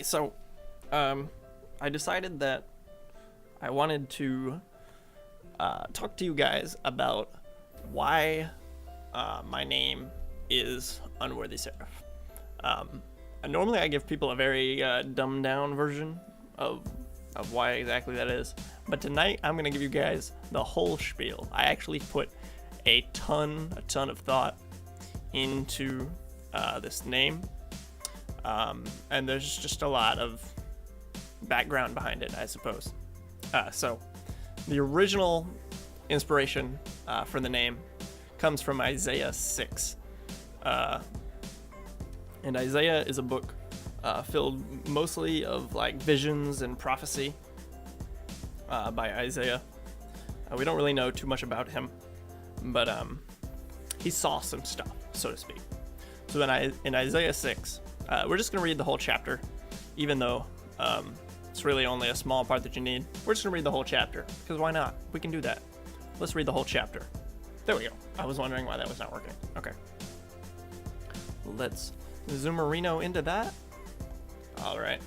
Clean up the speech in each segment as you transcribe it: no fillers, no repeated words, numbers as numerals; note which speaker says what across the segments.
Speaker 1: so I decided that I wanted to talk to you guys about why my name is UnworthySeraph. Normally I give people a very dumbed down version of why exactly that is, but tonight I'm going to give you guys the whole spiel. I actually put a ton of thought into this name, and there's just a lot of background behind it, I suppose. So the original inspiration for the name comes from Isaiah 6. And Isaiah is a book filled mostly of like visions and prophecy by Isaiah. We don't really know too much about him, but he saw some stuff, so to speak. So in Isaiah 6, we're just going to read the whole chapter, even though it's really only a small part that you need. We're just going to read the whole chapter, because why not? We can do that. Let's read the whole chapter. There we go. I was wondering why that was not working. Okay. Let's zoomerino into that. All right.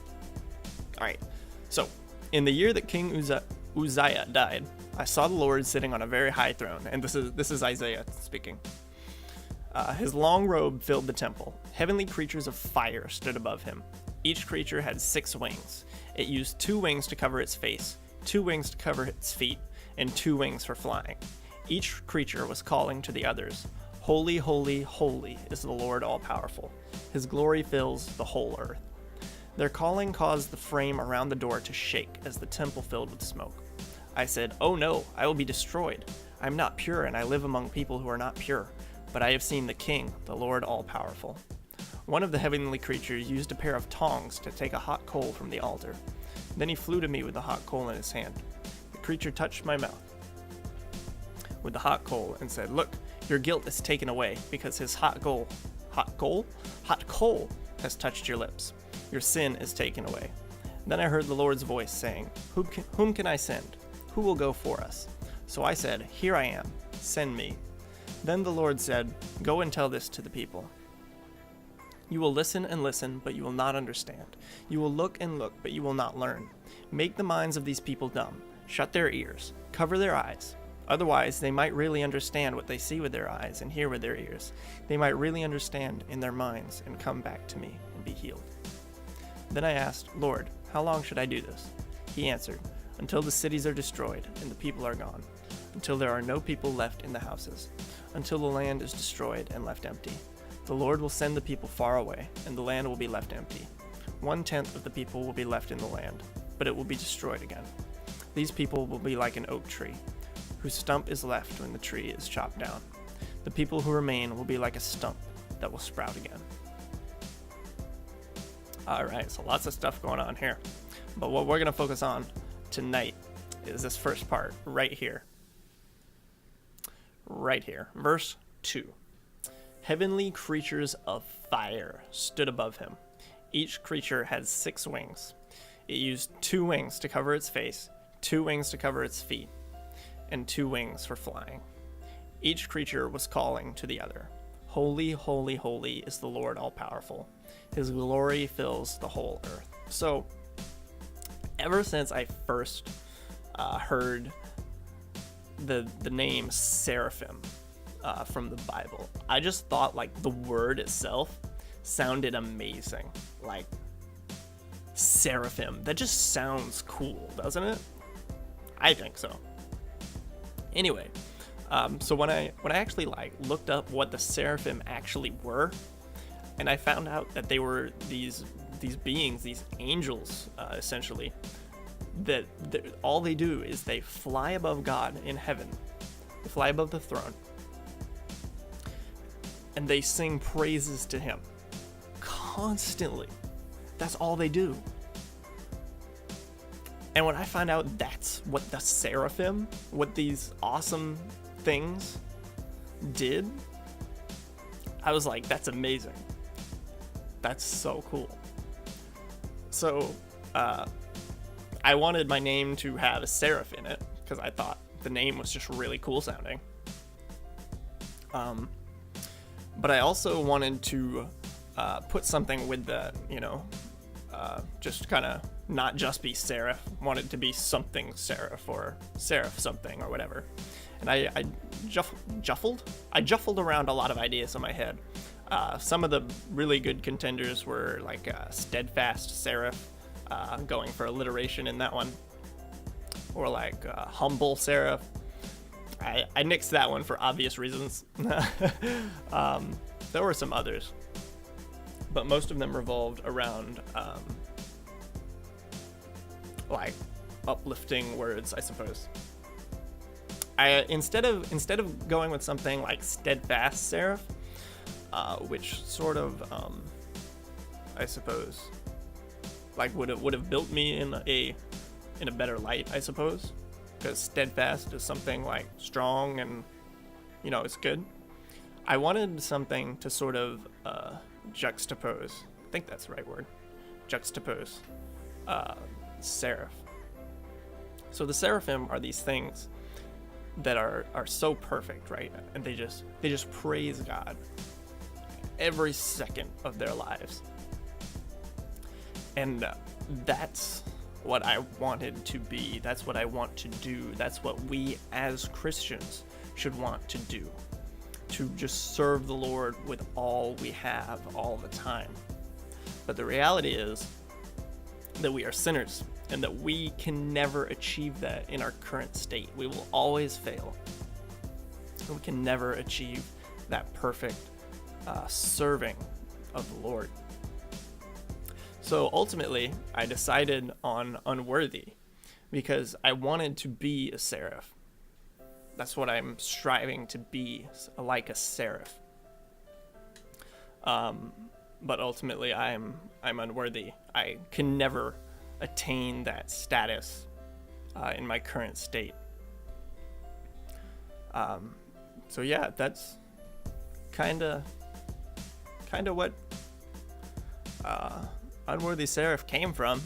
Speaker 1: So, in the year that King Uzziah died, I saw the Lord sitting on a very high throne, and this is Isaiah speaking. His long robe filled the temple. Heavenly creatures of fire stood above him. Each creature had 6 wings. It used 2 wings to cover its face, 2 wings to cover its feet, and 2 wings for flying. Each creature was calling to the others, "Holy, holy, holy is the Lord all-powerful. His glory fills the whole earth." Their calling caused the frame around the door to shake as the temple filled with smoke. I said, "Oh no, I will be destroyed. I am not pure, and I live among people who are not pure. But I have seen the King, the Lord all-powerful." One of the heavenly creatures used a pair of tongs to take a hot coal from the altar. Then he flew to me with the hot coal in his hand. The creature touched my mouth with the hot coal and said, "Look, your guilt is taken away because his hot coal has touched your lips. Your sin is taken away." Then I heard the Lord's voice saying, Whom can I send? Who will go for us?" So I said, "Here I am, send me." Then the Lord said, "Go and tell this to the people. You will listen and listen, but you will not understand. You will look and look, but you will not learn. Make the minds of these people dumb. Shut their ears. Cover their eyes. Otherwise, they might really understand what they see with their eyes and hear with their ears. They might really understand in their minds and come back to me and be healed." Then I asked, "Lord, how long should I do this?" He answered, "Until the cities are destroyed and the people are gone. Until there are no people left in the houses. Until the land is destroyed and left empty. The Lord will send the people far away, and the land will be left empty. 1/10 of the people will be left in the land, but it will be destroyed again. These people will be like an oak tree, whose stump is left when the tree is chopped down. The people who remain will be like a stump that will sprout again." Alright, so lots of stuff going on here. But what we're going to focus on tonight is this first part right here. Right here. Verse 2. Heavenly creatures of fire stood above him. Each creature had 6 wings. It used 2 wings to cover its face, 2 wings to cover its feet, and 2 wings for flying. Each creature was calling to the other, "Holy, holy, holy is the Lord all-powerful. His glory fills the whole earth." So, ever since I first heard the name seraphim from the Bible, I just thought like the word itself sounded amazing. Like seraphim, that just sounds cool, doesn't it? I think so. Anyway, so when I actually like looked up what the seraphim actually were, and I found out that they were these beings, these angels, essentially, that all they do is they fly above God in heaven. They fly above the throne, and they sing praises to him constantly. That's all they do. And when I found out that's what the seraphim, what these awesome things did, I was like, that's amazing. That's so cool. So, I wanted my name to have a seraph in it, because I thought the name was just really cool sounding. But I also wanted to put something with the, just kind of not just be Seraph, wanted to be something Seraph or Seraph something or whatever. And I juffled around a lot of ideas in my head. Some of the really good contenders were like Steadfast Seraph, going for alliteration in that one, or like Humble Seraph. I nixed that one for obvious reasons. There were some others, but most of them revolved around like uplifting words, I suppose. Instead of going with something like Steadfast Seraph, which sort of I suppose like would have built me in a better light, I suppose, because steadfast is something like strong and it's good. I wanted something to sort of juxtapose, I think that's the right word, juxtapose Seraph. So the seraphim are these things that are so perfect, right? And they just praise God every second of their lives. And that's what I wanted to be. That's what I want to do. That's what we as Christians should want to do. To just serve the Lord with all we have all the time. But the reality is that we are sinners and that we can never achieve that in our current state. We will always fail. And we can never achieve that perfect serving of the Lord. So ultimately, I decided on unworthy because I wanted to be a seraph. That's what I'm striving to be, like a seraph. But ultimately, I'm unworthy. I can never attain that status in my current state. So yeah, that's kind of what Unworthy Seraph came from.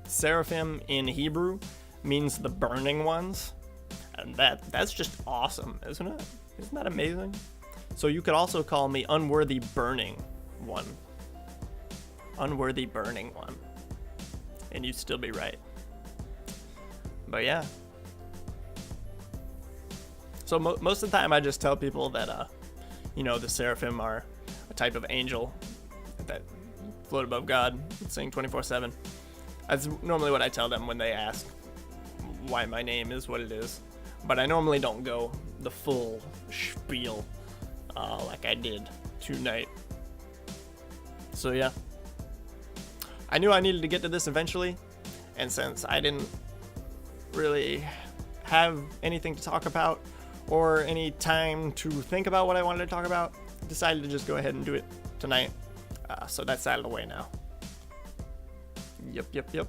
Speaker 1: Seraphim in Hebrew means the burning ones. And that's just awesome, isn't it? Isn't that amazing? So you could also call me Unworthy Burning One. Unworthy Burning One. And you'd still be right. But yeah. So most of the time I just tell people that, the seraphim are a type of angel that float above God, sing 24/7. That's normally what I tell them when they ask why my name is what it is. But I normally don't go the full spiel like I did tonight. So yeah. I knew I needed to get to this eventually, and since I didn't really have anything to talk about or any time to think about what I wanted to talk about, I decided to just go ahead and do it tonight. So that's out of the way now. Yep.